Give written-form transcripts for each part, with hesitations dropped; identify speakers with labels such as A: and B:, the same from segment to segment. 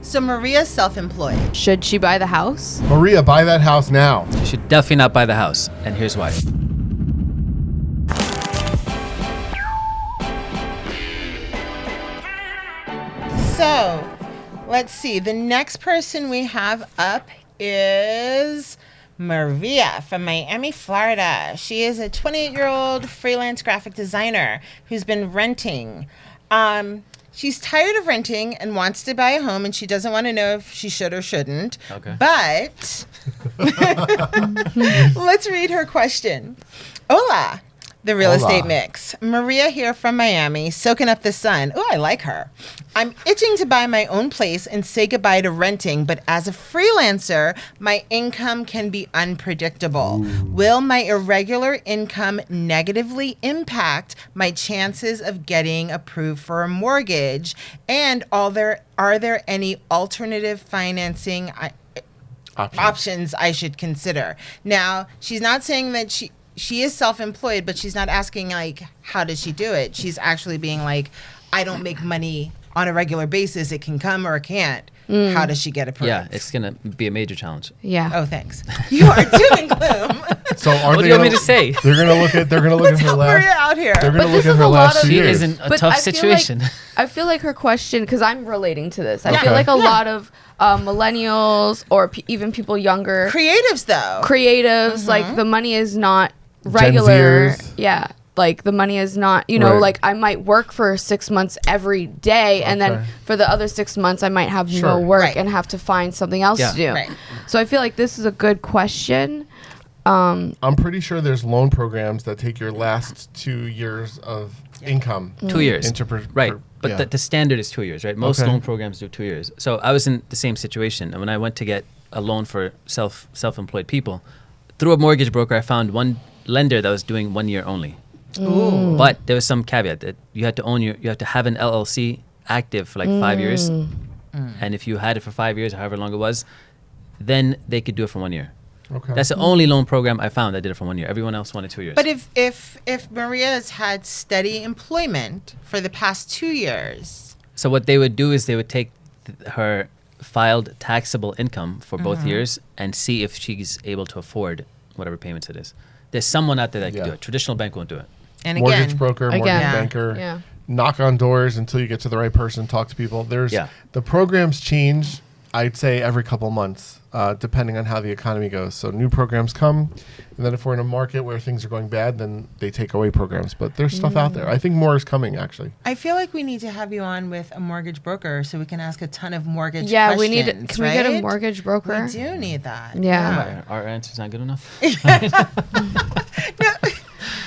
A: So Maria's self-employed.
B: Should she buy the house?
C: Maria, buy that house now.
D: You should definitely not buy the house, and here's why.
A: So, let's see. The next person we have up is Maria from Miami, Florida. She is a 28-year-old freelance graphic designer who's been renting. She's tired of renting and wants to buy a home, and she doesn't want to know if she should or shouldn't.
D: Okay.
A: But let's read her question. Hola, the real estate mix. Maria here from Miami, soaking up the sun. Oh, I like her. I'm itching to buy my own place and say goodbye to renting, but as a freelancer, my income can be unpredictable. Ooh. Will my irregular income negatively impact my chances of getting approved for a mortgage? And are there any alternative financing options I should consider? Now, she's not saying that she is self-employed, but she's not asking, like, how does she do it? She's actually being like, I don't make money on a regular basis. It can come or it can't. How does she get approved?
D: Yeah, it's going to be a major challenge.
B: Yeah.
A: Oh, thanks. You are doom and gloom.
C: So
D: what do you want me to say?
C: They're going to look at her
A: Let's help
C: last.
A: Maria out here.
C: They're going to
B: But
C: look
B: this
C: at
B: is
C: her
B: a lot
C: last
B: of-
C: 2
D: She
C: years.
D: is in a
B: But
D: tough
B: I feel
D: situation.
B: I feel like her question, because I'm relating to this. I
C: Okay.
B: feel like a lot of millennials or even people younger,
A: Creatives, though.
B: creatives, like the money is not regular.
C: Zers.
B: Yeah. Like the money is not,
C: Right.
B: like I might work for 6 months every day. And then
C: Okay.
B: for the other 6 months, I might have
C: Sure.
B: no work
A: Right.
B: and have to find something else
D: Yeah.
B: to do.
A: Right.
B: So I feel like this is a good question.
C: I'm pretty sure there's loan programs that take your last 2 years of income.
D: 2 years.
C: Into
D: Right. But
C: yeah.
D: the standard is 2 years, right? Most
C: Okay.
D: loan programs do 2 years. So I was in the same situation. And when I went to get a loan for self-employed people, through a mortgage broker, I found one lender that was doing 1 year only.
A: Ooh.
D: But there was some caveat that you had to have an LLC active for like 5 years. And if you had it for 5 years, however long it was, then they could do it for 1 year.
C: Okay.
D: That's the only loan program I found that did it for 1 year. Everyone else wanted 2 years.
A: But if Maria has had steady employment for the past 2 years,
D: So what they would do is they would take her filed taxable income for both years and see if she's able to afford whatever payments it is. There's someone out there that can do
C: Yeah.
D: it. Traditional bank won't do it.
A: and
C: mortgage
A: again,
C: broker, mortgage
B: Again.
C: banker.
B: Yeah.
C: Knock on doors until you get to the right person. Talk to people.
D: Yeah.
C: The programs change. I'd say every couple months, depending on how the economy goes. So new programs come, and then if we're in a market where things are going bad, then they take away programs. But there's stuff out there. I think more is coming, actually.
A: I feel like we need to have you on with a mortgage broker so we can ask a ton of mortgage
B: Yeah,
A: questions.
B: we need. Can we get a
A: right?
B: mortgage broker?
A: We do need that.
B: Yeah.
D: Our answer's not good enough.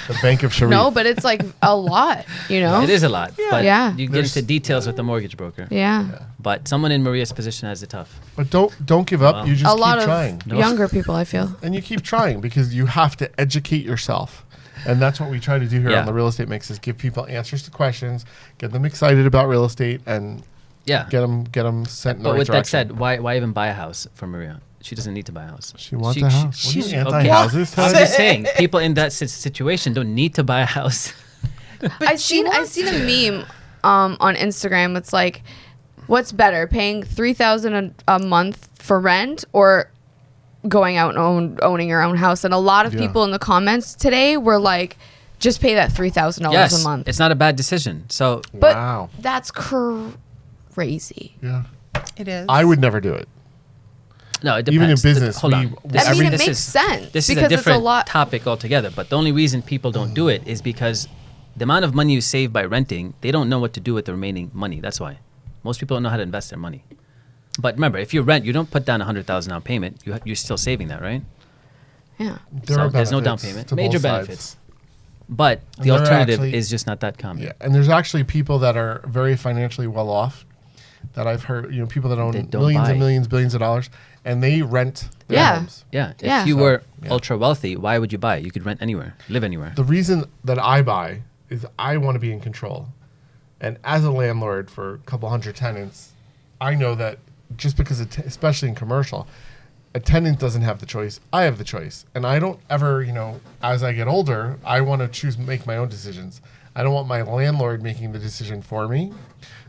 C: The Bank of Sharif.
B: No, but it's like a lot,
D: It is a lot. But
B: Yeah.
D: you get
C: There's-
D: into details with the mortgage broker.
B: Yeah.
D: But someone in Maria's position has it tough.
C: But don't give up.
D: Wow.
C: You just
B: A lot
C: keep
B: of
C: trying.
B: younger people, I feel.
C: And you keep trying because you have to educate yourself. And that's what we try to do here
D: Yeah.
C: on the Real Estate Mix is give people answers to questions, get them excited about real estate, and
D: Yeah.
C: get them sent in the
D: But
C: right
D: with that
C: direction.
D: said, why even buy a house for Maria? She doesn't need to buy a house.
C: She wants a house. What are
D: she's-
C: you,
D: okay.
C: anti-houses?
D: I'm just saying, people in that situation don't need to buy a house.
B: I seen a meme on Instagram. It's like, what's better, paying $3,000 a month for rent or going out and owning your own house? And a lot of
C: Yeah.
B: people in the comments today were like, just pay that $3,000
D: Yes,
B: a month.
D: it's not a bad decision. So
B: But
C: Wow.
B: that's crazy.
C: Yeah.
A: It is.
C: I would never do it.
D: no, it depends.
C: Even in business,
D: hold on.
C: we-
D: This,
B: I mean, it
D: this
B: makes
D: is,
B: sense
D: This is
B: because
D: a
B: it's a
D: different
B: lot.
D: topic altogether. But the only reason people don't do it is because the amount of money you save by renting, they don't know what to do with the remaining money. That's why. Most people don't know how to invest their money. But remember, if you rent, you don't put down a $100,000 down payment. You're still saving that, right?
B: Yeah.
C: There
D: So
C: are
D: there's no down
C: benefits
D: payment.
C: to
D: Major
C: both sides.
D: benefits. But
C: And
D: the
C: there are
D: alternative
C: actually-
D: is just not that common.
C: Yeah, and there's actually people that are very financially well off that I've heard, people that own
D: They don't
C: millions
D: buy.
C: and millions, billions of dollars, and they rent their
B: Yeah.
C: homes.
D: Yeah. If
B: Yeah.
D: you
C: So,
D: were
C: yeah.
D: ultra wealthy, why would you buy? You could rent anywhere, live anywhere.
C: The reason that I buy is I want to be in control. And as a landlord for a couple hundred tenants, I know that just because, especially in commercial, a tenant doesn't have the choice. I have the choice. And I don't ever, as I get older, I want to make my own decisions. I don't want my landlord making the decision for me.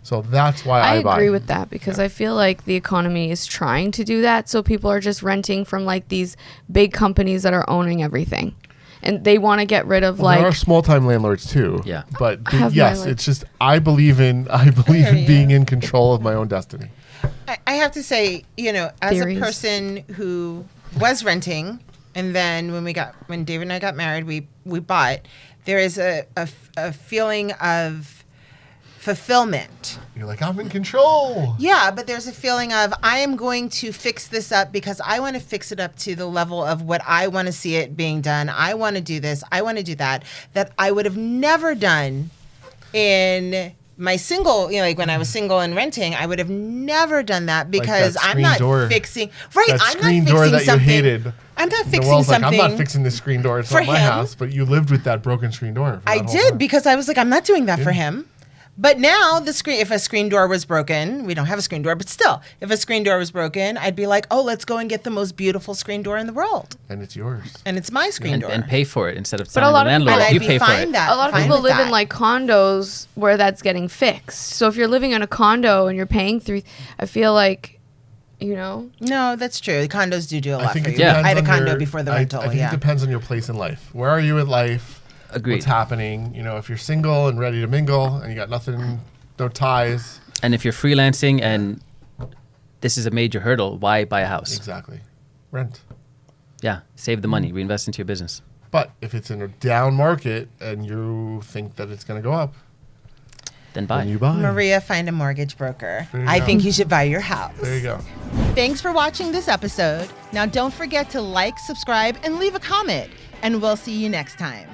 C: So that's why I buy.
B: agree with that because I feel like the economy is trying to do that. So people are just renting from like these big companies that are owning everything. And they want to get rid of
C: There are
B: like,
C: small time landlords too.
D: Yeah.
C: But
B: have
C: yes,
B: my, like-
C: it's just I believe in being in control of my own destiny.
A: I have to say, as
B: Theories.
A: a person who was renting, and then when David and I got married, we bought. There is a feeling of fulfillment.
C: You're like, I'm in control.
A: Yeah, but there's a feeling of I am going to fix this up because I want to fix it up to the level of what I want to see it being done. I want to do this. I want to do that. That I would have never done in my single, like when I was single and renting, I would have never done that because
C: that
A: I'm
C: screen
A: not
C: door.
A: fixing. Right,
C: That
A: I'm
C: screen
A: not
C: door
A: fixing
C: that you
A: something.
C: hated.
A: I'm not
C: The
A: fixing
C: world's like,
A: something.
C: I'm not fixing this screen door. It's
A: for
C: not my
A: him.
C: house. But you lived with that broken screen door. For
A: I
C: that whole
A: did
C: time.
A: because I was like, I'm not doing that for him. But now if a screen door was broken, we don't have a screen door, but still, if a screen door was broken, I'd be like, oh, let's go and get the most beautiful screen door in the world.
C: And it's yours.
A: And it's my screen door.
D: And pay for it instead of
B: a
D: telling
B: lot
D: the
B: of-
D: landlord
A: And I'd
D: you
A: be
D: pay for
A: fine
D: it.
A: that.
B: a lot of
A: fine
B: people
A: with
B: live
A: that.
B: in like condos where that's getting fixed. So if you're living in a condo and you're paying I feel like,
A: No, that's true. Condos do a
C: I
A: lot
C: think
A: for
C: it
A: you.
C: depends
A: I had a
C: on
A: condo
C: your-
A: before the
C: I
A: rental.
C: think it depends on your place in life. Where are you in life?
D: Agreed.
C: What's happening? If you're single and ready to mingle and you got nothing, no ties.
D: And if you're freelancing and this is a major hurdle, why buy a house?
C: Exactly. Rent.
D: Yeah, save the money, reinvest into your business.
C: But if it's in a down market and you think that it's going to go up,
D: Then buy.
C: then you buy.
A: Maria, find a mortgage broker.
C: There you
A: I
C: go.
A: think you should buy your house.
C: There you go.
A: Thanks for watching this episode. Now don't forget to like, subscribe, and leave a comment. And we'll see you next time.